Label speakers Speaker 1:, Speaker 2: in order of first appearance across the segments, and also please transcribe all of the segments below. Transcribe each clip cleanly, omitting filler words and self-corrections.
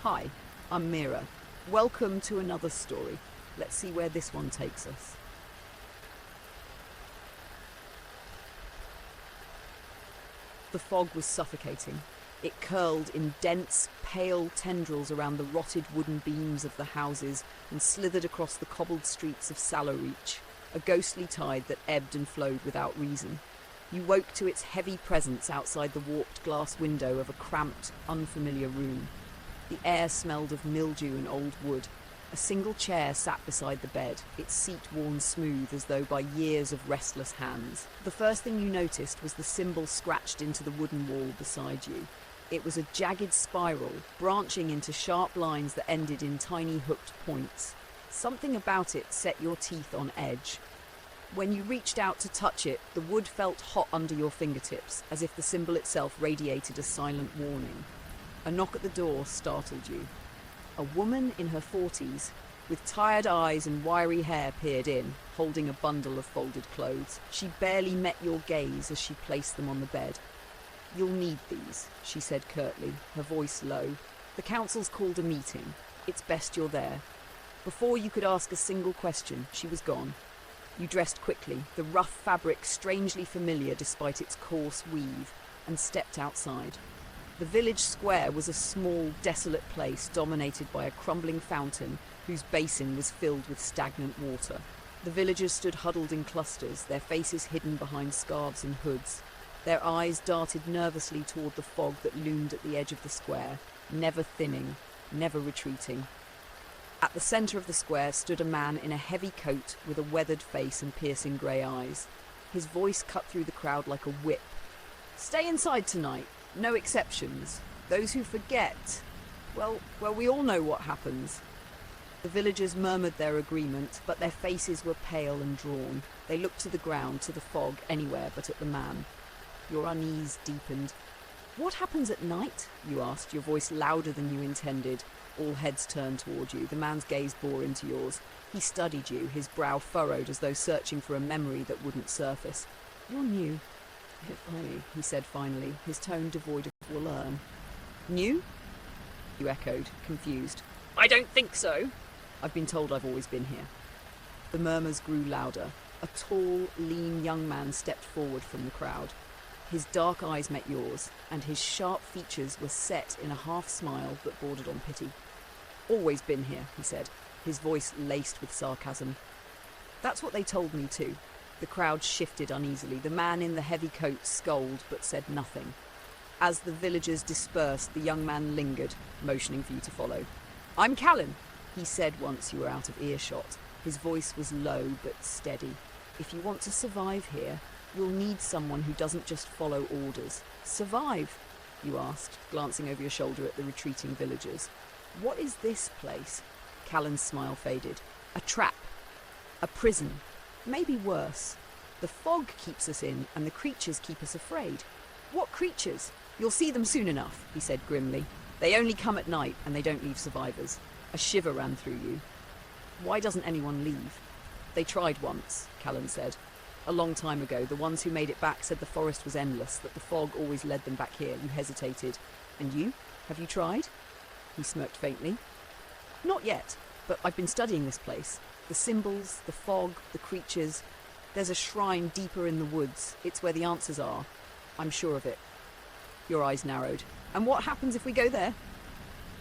Speaker 1: Hi, I'm Mira. Welcome to another story. Let's see where this one takes us. The fog was suffocating. It curled in dense, pale tendrils around the rotted wooden beams of the houses and slithered across the cobbled streets of Sallowreach, a ghostly tide that ebbed and flowed without reason. You woke to its heavy presence outside the warped glass window of a cramped, unfamiliar room. The air smelled of mildew and old wood. A single chair sat beside the bed, its seat worn smooth as though by years of restless hands. The first thing you noticed was the symbol scratched into the wooden wall beside you. It was a jagged spiral, branching into sharp lines that ended in tiny hooked points. Something about it set your teeth on edge. When you reached out to touch it, the wood felt hot under your fingertips, as if the symbol itself radiated a silent warning. A knock at the door startled you. A woman in her 40s, with tired eyes and wiry hair, peered in, holding a bundle of folded clothes. She barely met your gaze as she placed them on the bed. "You'll need these," she said curtly, her voice low. "The council's called a meeting. It's best you're there." Before you could ask a single question, she was gone. You dressed quickly, the rough fabric strangely familiar despite its coarse weave, and stepped outside. The village square was a small, desolate place dominated by a crumbling fountain whose basin was filled with stagnant water. The villagers stood huddled in clusters, their faces hidden behind scarves and hoods. Their eyes darted nervously toward the fog that loomed at the edge of the square, never thinning, never retreating. At the centre of the square stood a man in a heavy coat with a weathered face and piercing grey eyes. His voice cut through the crowd like a whip. "Stay inside tonight. No exceptions. Those who forget, well, we all know what happens." The villagers murmured their agreement, but their faces were pale and drawn. They looked to the ground, to the fog, anywhere but at the man. Your unease deepened. "What happens at night?" you asked, your voice louder than you intended. All heads turned toward you. The man's gaze bore into yours. He studied you, his brow furrowed as though searching for a memory that wouldn't surface. "You're new." He said finally, his tone devoid of "will learn." "New?" you echoed, confused. "I don't think so. I've been told I've always been here." The murmurs grew louder. A tall, lean young man stepped forward from the crowd. His dark eyes met yours, and his sharp features were set in a half-smile that bordered on pity. "Always been here," he said, his voice laced with sarcasm. "That's what they told me too." The crowd shifted uneasily. The man in the heavy coat scolded but said nothing. As the villagers dispersed, the young man lingered, motioning for you to follow. "I'm Callan," he said once you were out of earshot. His voice was low but steady. "If you want to survive here, you'll need someone who doesn't just follow orders." "Survive?" you asked, glancing over your shoulder at the retreating villagers. "What is this place?" Callan's smile faded. "A trap. A prison. Maybe worse. The fog keeps us in, and the creatures keep us afraid." "What creatures?" "You'll see them soon enough," he said grimly. "They only come at night, and they don't leave survivors." A shiver ran through you. "Why doesn't anyone leave?" "They tried once," Callan said. "A long time ago. The ones who made it back said the forest was endless, that the fog always led them back here." You hesitated. "And you? Have you tried?" He smirked faintly. "Not yet, but I've been studying this place. The symbols, the fog, the creatures. There's a shrine deeper in the woods. It's where the answers are. I'm sure of it." Your eyes narrowed. "And what happens if we go there?"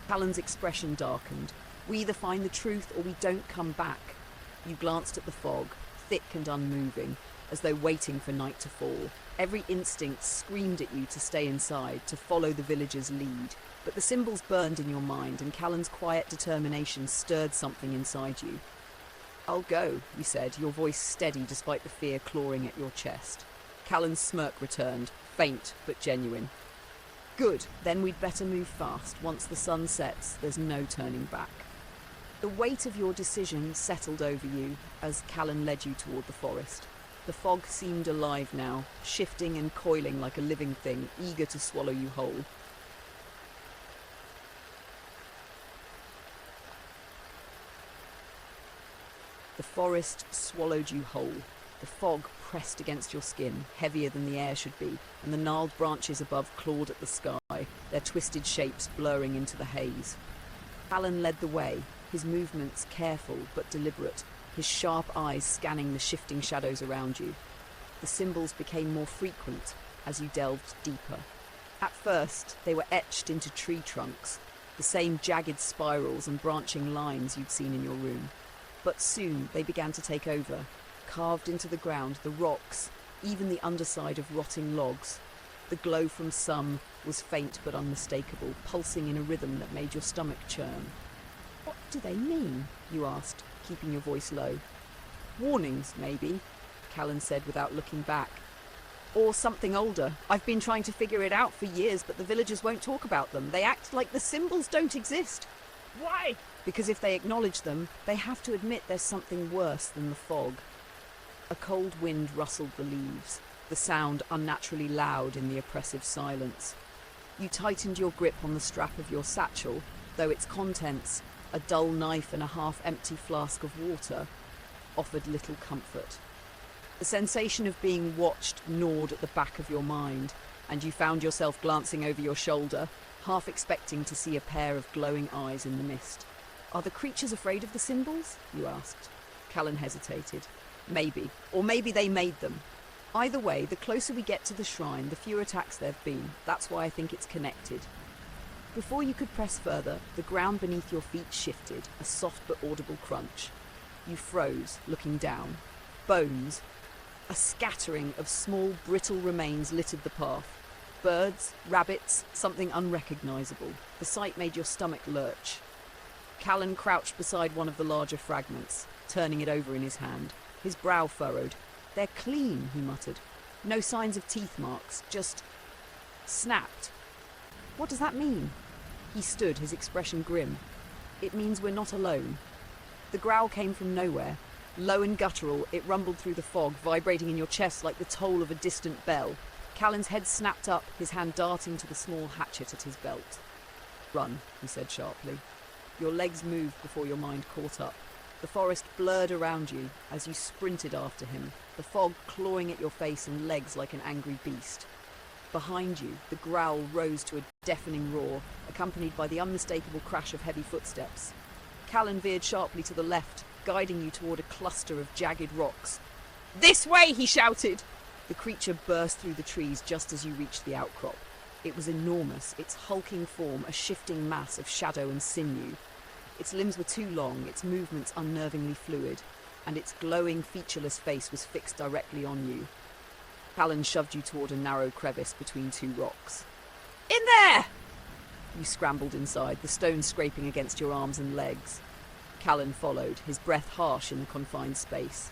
Speaker 1: Callan's expression darkened. "We either find the truth or we don't come back." You glanced at the fog, thick and unmoving, as though waiting for night to fall. Every instinct screamed at you to stay inside, to follow the villagers' lead. But the symbols burned in your mind, and Callan's quiet determination stirred something inside you. "I'll go," you said, your voice steady despite the fear clawing at your chest. Callan's smirk returned, faint but genuine. "Good, then we'd better move fast. Once the sun sets, there's no turning back." The weight of your decision settled over you as Callan led you toward the forest. The fog seemed alive now, shifting and coiling like a living thing, eager to swallow you whole. The forest swallowed you whole. The fog pressed against your skin, heavier than the air should be, and the gnarled branches above clawed at the sky, their twisted shapes blurring into the haze. Callan led the way, his movements careful but deliberate, his sharp eyes scanning the shifting shadows around you. The symbols became more frequent as you delved deeper. At first, they were etched into tree trunks, the same jagged spirals and branching lines you'd seen in your room. But soon they began to take over, carved into the ground, the rocks, even the underside of rotting logs. The glow from some was faint but unmistakable, pulsing in a rhythm that made your stomach churn. "What do they mean?" you asked, keeping your voice low. "Warnings, maybe," Callan said without looking back. "Or something older. I've been trying to figure it out for years, but the villagers won't talk about them. They act like the symbols don't exist."
Speaker 2: Why?
Speaker 1: "Because if they acknowledge them, they have to admit there's something worse than the fog." A cold wind rustled the leaves, the sound unnaturally loud in the oppressive silence. You tightened your grip on the strap of your satchel, though its contents, a dull knife and a half-empty flask of water, offered little comfort. The sensation of being watched gnawed at the back of your mind, and you found yourself glancing over your shoulder, half expecting to see a pair of glowing eyes in the mist. "Are the creatures afraid of the symbols?" you asked. Callan hesitated. "Maybe. Or maybe they made them. Either way, the closer we get to the shrine, the fewer attacks there've been. That's why I think it's connected." Before you could press further, the ground beneath your feet shifted, a soft but audible crunch. You froze, looking down. Bones. A scattering of small, brittle remains littered the path. Birds, rabbits, something unrecognizable. The sight made your stomach lurch. Callan crouched beside one of the larger fragments, turning it over in his hand. His brow furrowed. "They're clean," he muttered. "No signs of teeth marks, just snapped." "What does that mean?" He stood, his expression grim. "It means we're not alone." The growl came from nowhere. Low and guttural, it rumbled through the fog, vibrating in your chest like the toll of a distant bell. Callan's head snapped up, his hand darting to the small hatchet at his belt. "Run," he said sharply. Your legs moved before your mind caught up. The forest blurred around you as you sprinted after him, the fog clawing at your face and legs like an angry beast. Behind you, the growl rose to a deafening roar, accompanied by the unmistakable crash of heavy footsteps. Callan veered sharply to the left, guiding you toward a cluster of jagged rocks. "This way!" he shouted. The creature burst through the trees just as you reached the outcrop. It was enormous, its hulking form a shifting mass of shadow and sinew. Its limbs were too long, its movements unnervingly fluid, and its glowing, featureless face was fixed directly on you. Callan shoved you toward a narrow crevice between two rocks. "In there!" You scrambled inside, the stones scraping against your arms and legs. Callan followed, his breath harsh in the confined space.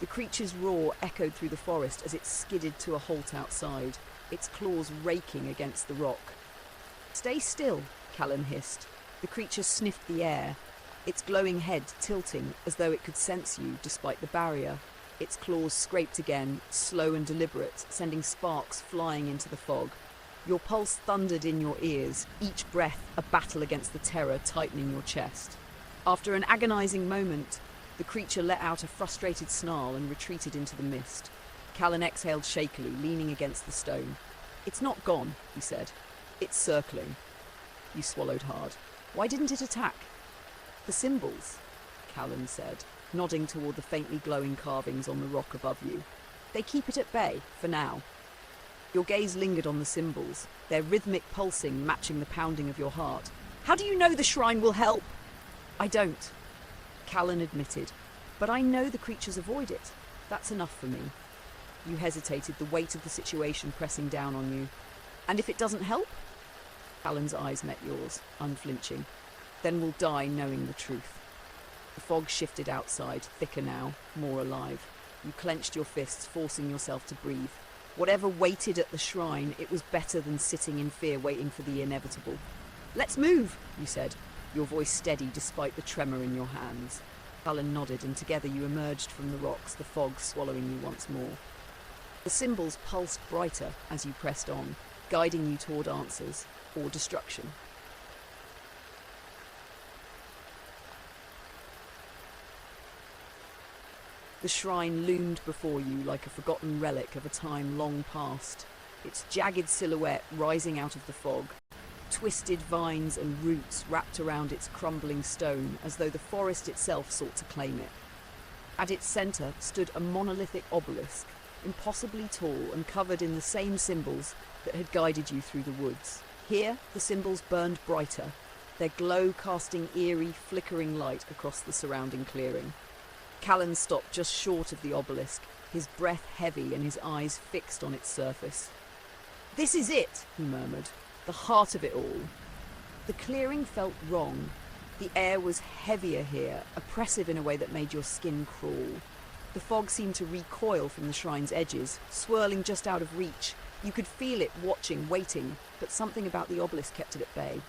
Speaker 1: The creature's roar echoed through the forest as it skidded to a halt outside, its claws raking against the rock. "Stay still," Callan hissed. The creature sniffed the air, its glowing head tilting as though it could sense you despite the barrier. Its claws scraped again, slow and deliberate, sending sparks flying into the fog. Your pulse thundered in your ears, each breath a battle against the terror tightening your chest. After an agonizing moment, the creature let out a frustrated snarl and retreated into the mist. Callan exhaled shakily, leaning against the stone. "It's not gone," he said. "It's circling." You swallowed hard. "Why didn't it attack?" "The symbols," Callan said, nodding toward the faintly glowing carvings on the rock above you. "They keep it at bay, for now." Your gaze lingered on the symbols, their rhythmic pulsing matching the pounding of your heart. "How do you know the shrine will help?" "I don't," Callan admitted, "but I know the creatures avoid it. That's enough for me." You hesitated, the weight of the situation pressing down on you. "And if it doesn't help?" Callan's eyes met yours, unflinching. "Then we'll die knowing the truth." The fog shifted outside, thicker now, more alive. You clenched your fists, forcing yourself to breathe. Whatever waited at the shrine, it was better than sitting in fear waiting for the inevitable. "Let's move," you said, your voice steady despite the tremor in your hands. Callan nodded, and together you emerged from the rocks, the fog swallowing you once more. The symbols pulsed brighter as you pressed on, guiding you toward answers or destruction. The shrine loomed before you like a forgotten relic of a time long past, its jagged silhouette rising out of the fog. twisted vines and roots wrapped around its crumbling stone as though the forest itself sought to claim it. At its centre stood a monolithic obelisk, impossibly tall and covered in the same symbols that had guided you through the woods. Here, the symbols burned brighter, their glow casting eerie, flickering light across the surrounding clearing. Callan stopped just short of the obelisk, his breath heavy and his eyes fixed on its surface. "This is it," he murmured, "the heart of it all." The clearing felt wrong. The air was heavier here, oppressive in a way that made your skin crawl. The fog seemed to recoil from the shrine's edges, swirling just out of reach. You could feel it watching, waiting, but something about the obelisk kept it at bay.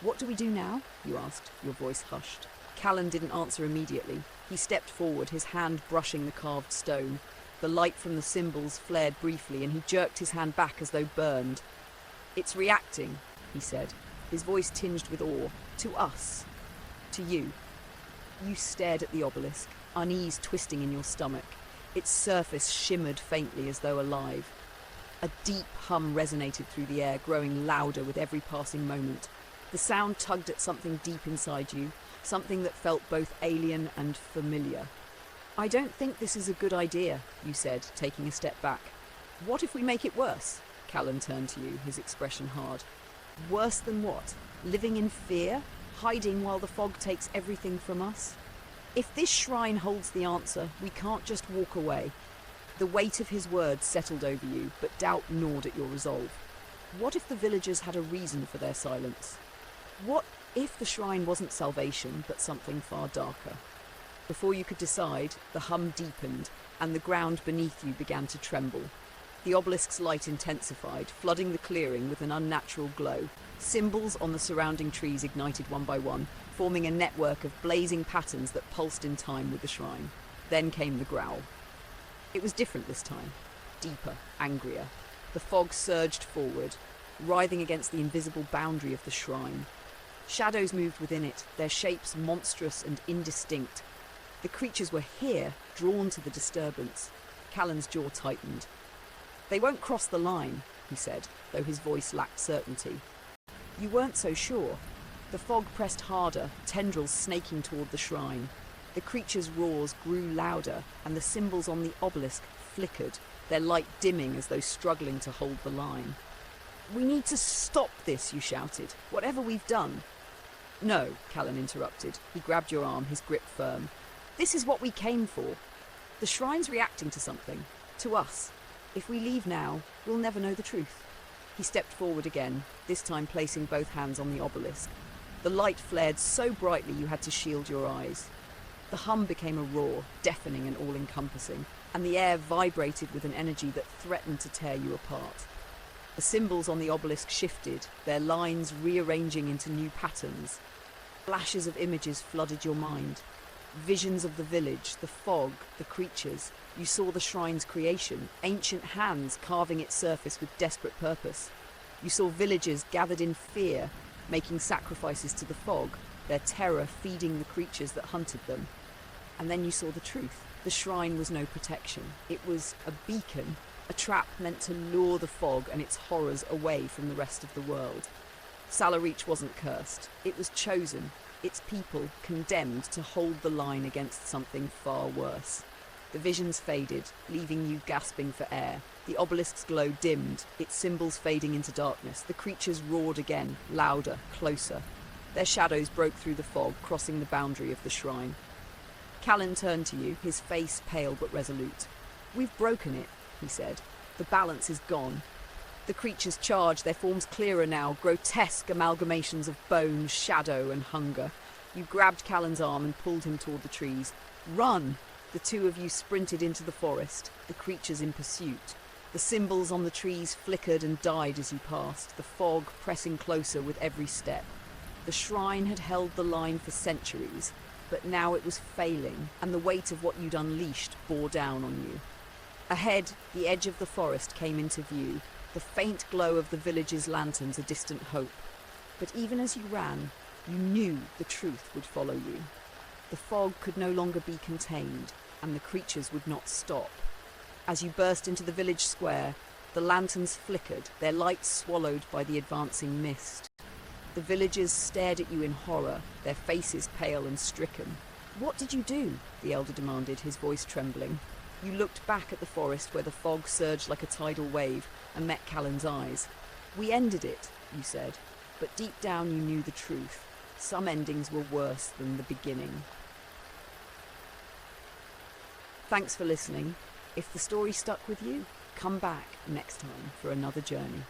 Speaker 1: "What do we do now?" you asked, your voice hushed. Callan didn't answer immediately. He stepped forward, his hand brushing the carved stone. The light from the symbols flared briefly, and he jerked his hand back as though burned. "It's reacting," he said, his voice tinged with awe. "To us. To you." You stared at the obelisk, unease twisting in your stomach. Its surface shimmered faintly as though alive. A deep hum resonated through the air, growing louder with every passing moment. The sound tugged at something deep inside you, something that felt both alien and familiar. "I don't think this is a good idea," you said, taking a step back. "What if we make it worse?" Callan turned to you, his expression hard. "Worse than what? Living in fear? Hiding while the fog takes everything from us? If this shrine holds the answer, we can't just walk away." The weight of his words settled over you, but doubt gnawed at your resolve. What if the villagers had a reason for their silence? What if the shrine wasn't salvation, but something far darker? Before you could decide, the hum deepened, and the ground beneath you began to tremble. The obelisk's light intensified, flooding the clearing with an unnatural glow. Symbols on the surrounding trees ignited one by one, forming a network of blazing patterns that pulsed in time with the shrine. Then came the growl. It was different this time, deeper, angrier. The fog surged forward, writhing against the invisible boundary of the shrine. Shadows moved within it, their shapes monstrous and indistinct. The creatures were here, drawn to the disturbance. Callan's jaw tightened. "They won't cross the line," he said, though his voice lacked certainty. You weren't so sure. The fog pressed harder, tendrils snaking toward the shrine. The creatures' roars grew louder, and the symbols on the obelisk flickered, their light dimming as though struggling to hold the line. "We need to stop this," you shouted, "whatever we've done." "No," Callan interrupted. He grabbed your arm, his grip firm. "This is what we came for. The shrine's reacting to something. To us. If we leave now, we'll never know the truth." He stepped forward again, this time placing both hands on the obelisk. The light flared so brightly you had to shield your eyes. The hum became a roar, deafening and all-encompassing, and the air vibrated with an energy that threatened to tear you apart. The symbols on the obelisk shifted, their lines rearranging into new patterns. Flashes of images flooded your mind. Visions of the village, the fog, the creatures. You saw the shrine's creation, ancient hands carving its surface with desperate purpose. You saw villagers gathered in fear, making sacrifices to the fog, their terror feeding the creatures that hunted them. And then you saw the truth. The shrine was no protection. It was a beacon, a trap meant to lure the fog and its horrors away from the rest of the world. Sallowreach wasn't cursed. It was chosen, its people condemned to hold the line against something far worse. The visions faded, leaving you gasping for air. The obelisk's glow dimmed, its symbols fading into darkness. The creatures roared again, louder, closer. Their shadows broke through the fog, crossing the boundary of the shrine. Callan turned to you, his face pale but resolute. "We've broken it," he said. "The balance is gone." The creatures charged, their forms clearer now, grotesque amalgamations of bone, shadow and hunger. You grabbed Callan's arm and pulled him toward the trees. "Run!" The two of you sprinted into the forest, the creatures in pursuit. The symbols on the trees flickered and died as you passed, the fog pressing closer with every step. The shrine had held the line for centuries, but now it was failing, and the weight of what you'd unleashed bore down on you. Ahead, the edge of the forest came into view, the faint glow of the village's lanterns a distant hope. But even as you ran, you knew the truth would follow you. The fog could no longer be contained, and the creatures would not stop. As you burst into the village square, the lanterns flickered, their light swallowed by the advancing mist. The villagers stared at you in horror, their faces pale and stricken. "What did you do?" the elder demanded, his voice trembling. You looked back at the forest where the fog surged like a tidal wave and met Callan's eyes. "We ended it," you said, but deep down you knew the truth. Some endings were worse than the beginning. Thanks for listening. If the story stuck with you, come back next time for another journey.